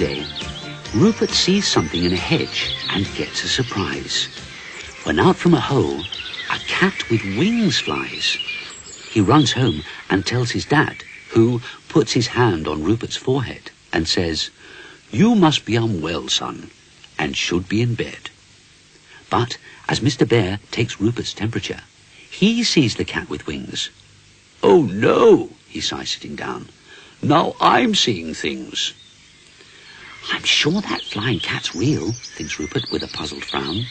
day, Rupert sees something in a hedge and gets a surprise. When out from a hole, a cat with wings flies. He runs home and tells his dad, who puts his hand on Rupert's forehead and says, "You must be unwell, son, and should be in bed." But as Mr. Bear takes Rupert's temperature, he sees the cat with wings. "Oh no," he sighs sitting down. "Now I'm seeing things." "I'm sure that flying cat's real," thinks Rupert with a puzzled frown,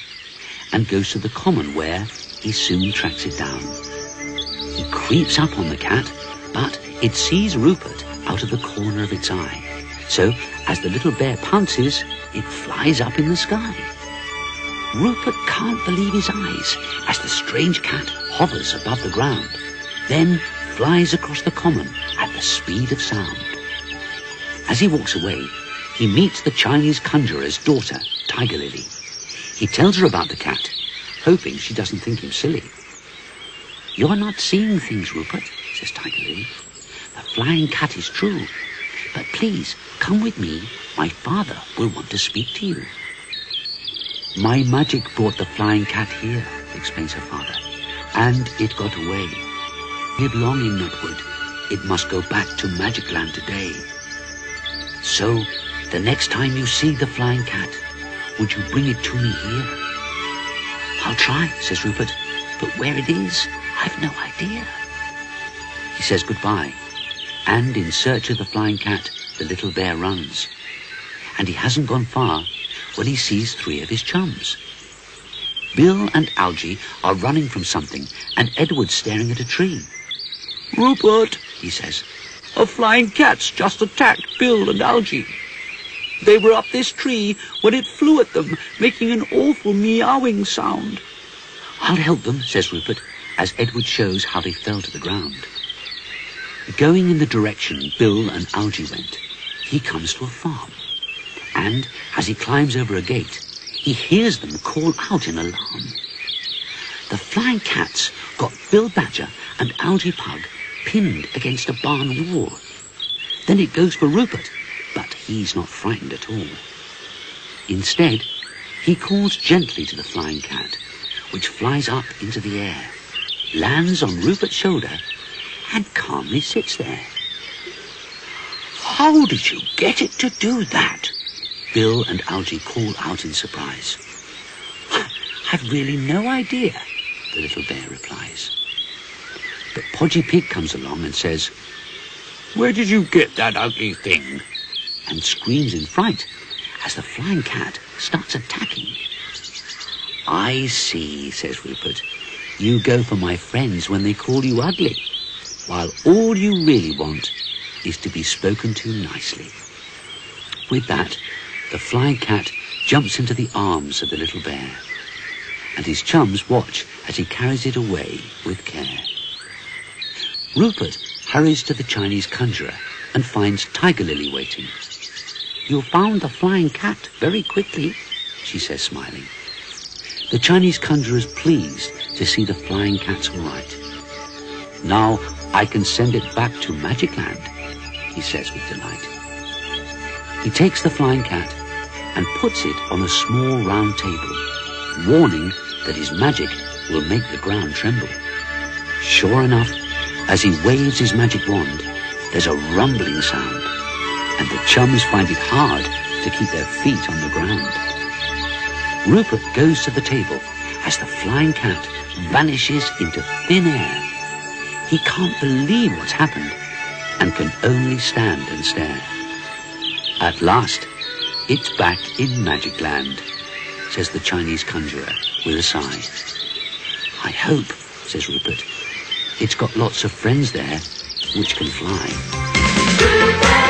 and goes to the common where he soon tracks it down. He creeps up on the cat, but it sees Rupert out of the corner of its eye. So, as the little bear pounces, it flies up in the sky. Rupert can't believe his eyes as the strange cat hovers above the ground, then flies across the common at the speed of sound. As he walks away, he meets the Chinese conjurer's daughter, Tiger Lily. He tells her about the cat, hoping she doesn't think him silly. "You're not seeing things, Rupert," says Tiger Lily. "The flying cat is true. But please, come with me. My father will want to speak to you." "My magic brought the flying cat here," explains her father, "and it got away. Live long in Nutwood. It must go back to Magic Land today. So, the next time you see the flying cat, would you bring it to me here?" "I'll try," says Rupert, "but where it is, I've no idea." He says goodbye, and in search of the flying cat, the little bear runs. And he hasn't gone far when he sees 3 of his chums. Bill and Algy are running from something, and Edward's staring at a tree. "Rupert," he says, "a flying cat's just attacked Bill and Algy. They were up this tree when it flew at them, making an awful meowing sound." "I'll help them," says Rupert, as Edward shows how they fell to the ground. Going in the direction Bill and Algy went, he comes to a farm, and as he climbs over a gate, he hears them call out in alarm. The flying cats got Bill Badger and Algy Pug pinned against a barn wall. Then it goes for Rupert, but he's not frightened at all. Instead, he calls gently to the flying cat, which flies up into the air, lands on Rupert's shoulder, and calmly sits there. "How did you get it to do that?" Bill and Algy call out in surprise. "I've really no idea," the little bear replies. But Podgy Pig comes along and says, "Where did you get that ugly thing?" and screams in fright as the flying cat starts attacking. "I see," says Rupert. "You go for my friends when they call you ugly, while all you really want is to be spoken to nicely." With that, the flying cat jumps into the arms of the little bear, and his chums watch as he carries it away with care. Rupert hurries to the Chinese conjurer and finds Tiger Lily waiting. "You found the flying cat very quickly," she says, smiling. The Chinese conjurer's pleased to see the flying cat's all right. "Now I can send it back to Magic Land," he says with delight. He takes the flying cat and puts it on a small round table, warning that his magic will make the ground tremble. Sure enough, as he waves his magic wand, there's a rumbling sound, and the chums find it hard to keep their feet on the ground. Rupert goes to the table as the flying cat vanishes into thin air. He can't believe what's happened and can only stand and stare. At last, it's back in Magic Land, says the Chinese conjurer with a sigh. "I hope," says Rupert, "it's got lots of friends there which can fly."